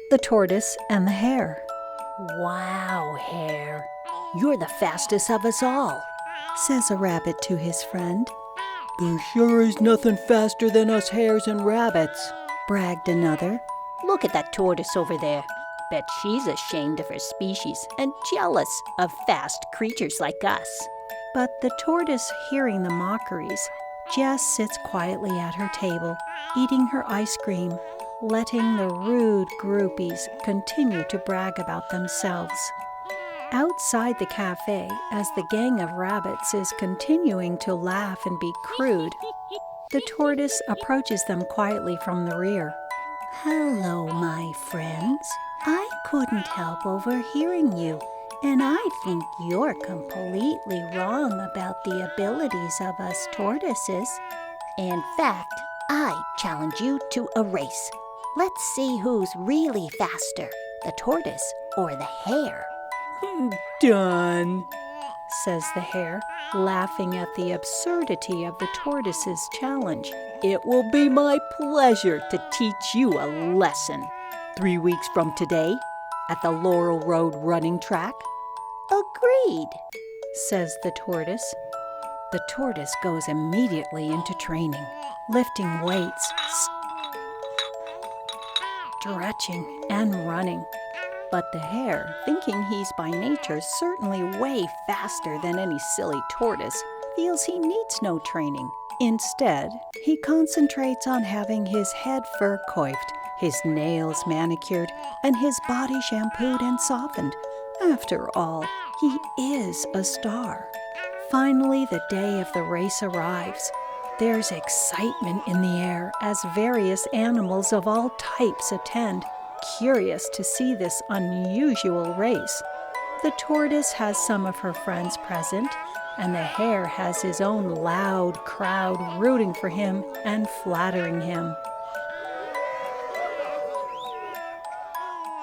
the Tortoise and the Hare. "Wow, Hare, you're the fastest of us all," says a rabbit to his friend. "There sure is nothing faster than us hares and rabbits," bragged another. "Look at that tortoise over there. Bet she's ashamed of her species and jealous of fast creatures like us." But the tortoise, hearing the mockeries, just sits quietly at her table, eating her ice cream, letting the rude groupies continue to brag about themselves. Outside the cafe, as the gang of rabbits is continuing to laugh and be crude, the tortoise approaches them quietly from the rear. "Hello, my friends. I couldn't help overhearing you, and I think you're completely wrong about the abilities of us tortoises. In fact, I challenge you to a race. Let's see who's really faster, the tortoise or the hare." "Done," says the hare, laughing at the absurdity of the tortoise's challenge. "It will be my pleasure to teach you a lesson. 3 weeks from today, at the Laurel Road running track." "Agreed," says the tortoise. The tortoise goes immediately into training, lifting weights, stretching, and running. But the hare, thinking he's by nature certainly way faster than any silly tortoise, feels he needs no training. Instead, he concentrates on having his head fur coiffed, his nails manicured, and his body shampooed and softened. After all, he is a star. Finally, the day of the race arrives. There's excitement in the air as various animals of all types attend, curious to see this unusual race. The tortoise has some of her friends present, and the hare has his own loud crowd rooting for him and flattering him.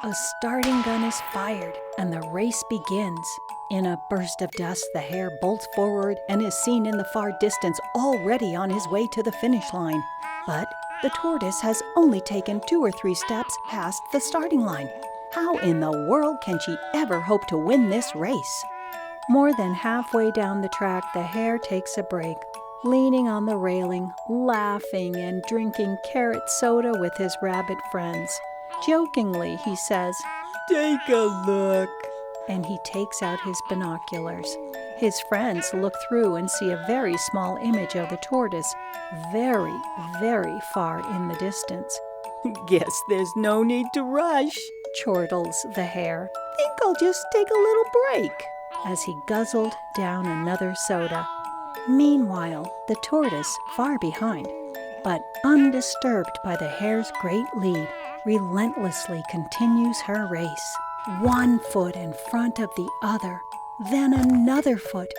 A starting gun is fired, and the race begins. In a burst of dust, the hare bolts forward and is seen in the far distance, already on his way to the finish line. But the tortoise has only taken 2 or 3 steps past the starting line. How in the world can she ever hope to win this race? More than halfway down the track, the hare takes a break, leaning on the railing, laughing and drinking carrot soda with his rabbit friends. Jokingly, he says, "Take a look." And he takes out his binoculars. His friends look through and see a very small image of the tortoise, very, very far in the distance. "Guess there's no need to rush," chortles the hare, "Think I'll just take a little break," as he guzzled down another soda. Meanwhile, the tortoise, far behind, but undisturbed by the hare's great lead, relentlessly continues her race. 1 foot in front of the other, then another foot,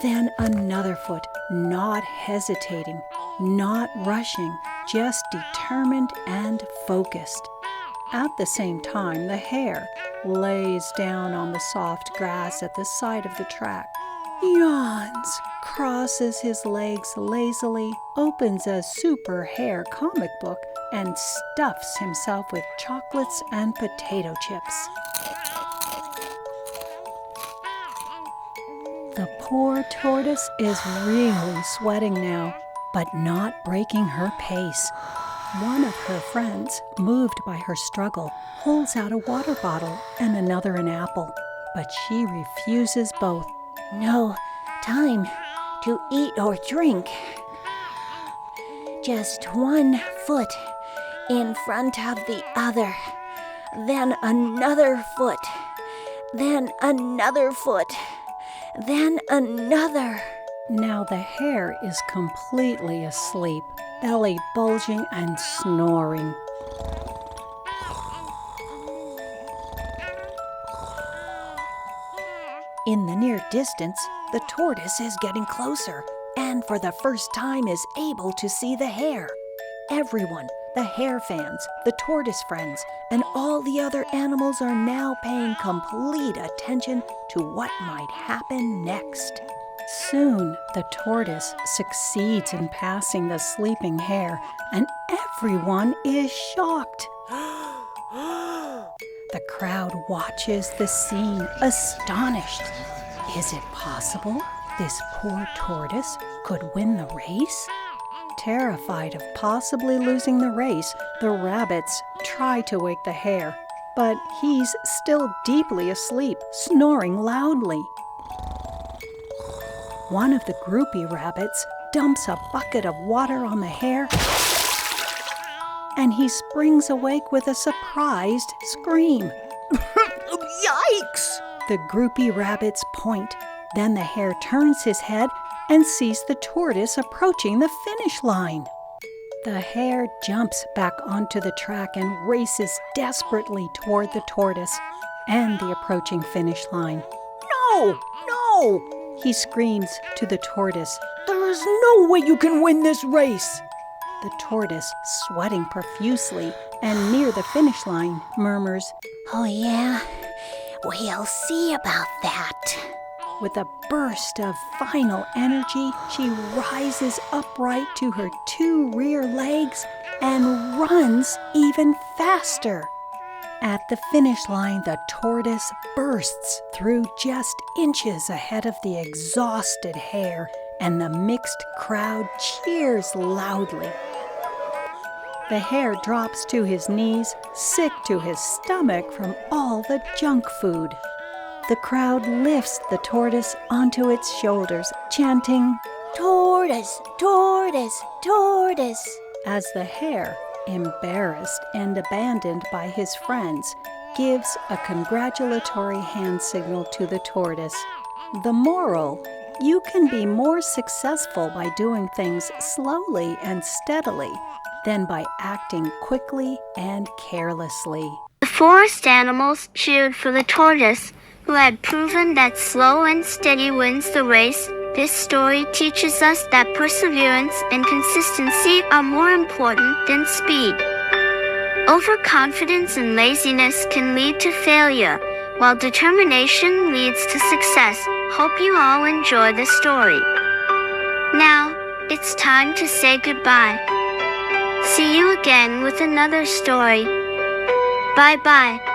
then another foot, not hesitating, not rushing, just determined and focused. At the same time, the hare lays down on the soft grass at the side of the track, yawns, crosses his legs lazily, opens a super hare comic book, and stuffs himself with chocolates and potato chips. The poor tortoise is really sweating now, but not breaking her pace. One of her friends, moved by her struggle, holds out a water bottle and another an apple, but she refuses both. "No time to eat or drink. Just 1 foot in front of the other, then another foot, then another foot, then another." Now the hare is completely asleep, belly bulging and snoring. In the near distance, the tortoise is getting closer, and for the first time is able to see the hare. Everyone, the hare fans, the tortoise friends, and all the other animals are now paying complete attention to what might happen next. Soon, the tortoise succeeds in passing the sleeping hare, and everyone is shocked. The crowd watches the scene, astonished. Is it possible this poor tortoise could win the race? Terrified of possibly losing the race, the rabbits try to wake the hare, but he's still deeply asleep, snoring loudly. One of the groupie rabbits dumps a bucket of water on the hare, and he springs awake with a surprised scream. Yikes! The groupie rabbits point. Then the hare turns his head and sees the tortoise approaching the finish line. The hare jumps back onto the track and races desperately toward the tortoise and the approaching finish line. No! No! He screams to the tortoise. There is no way you can win this race! The tortoise, sweating profusely and near the finish line, murmurs, Oh yeah, we'll see about that. With a burst of final energy, she rises upright to her two rear legs and runs even faster. At the finish line, the tortoise bursts through just inches ahead of the exhausted hare, and the mixed crowd cheers loudly. The hare drops to his knees, sick to his stomach from all the junk food. The crowd lifts the tortoise onto its shoulders, chanting, Tortoise, tortoise, tortoise. as the hare, embarrassed and abandoned by his friends, gives a congratulatory hand signal to the tortoise. The moral: you can be more successful by doing things slowly and steadily than by acting quickly and carelessly. The forest animals cheered for the tortoise, who had proven that slow and steady wins the race. This story teaches us that perseverance and consistency are more important than speed. Overconfidence and laziness can lead to failure, while determination leads to success. Hope you all enjoy the story. Now, it's time to say goodbye. See you again with another story. Bye-bye.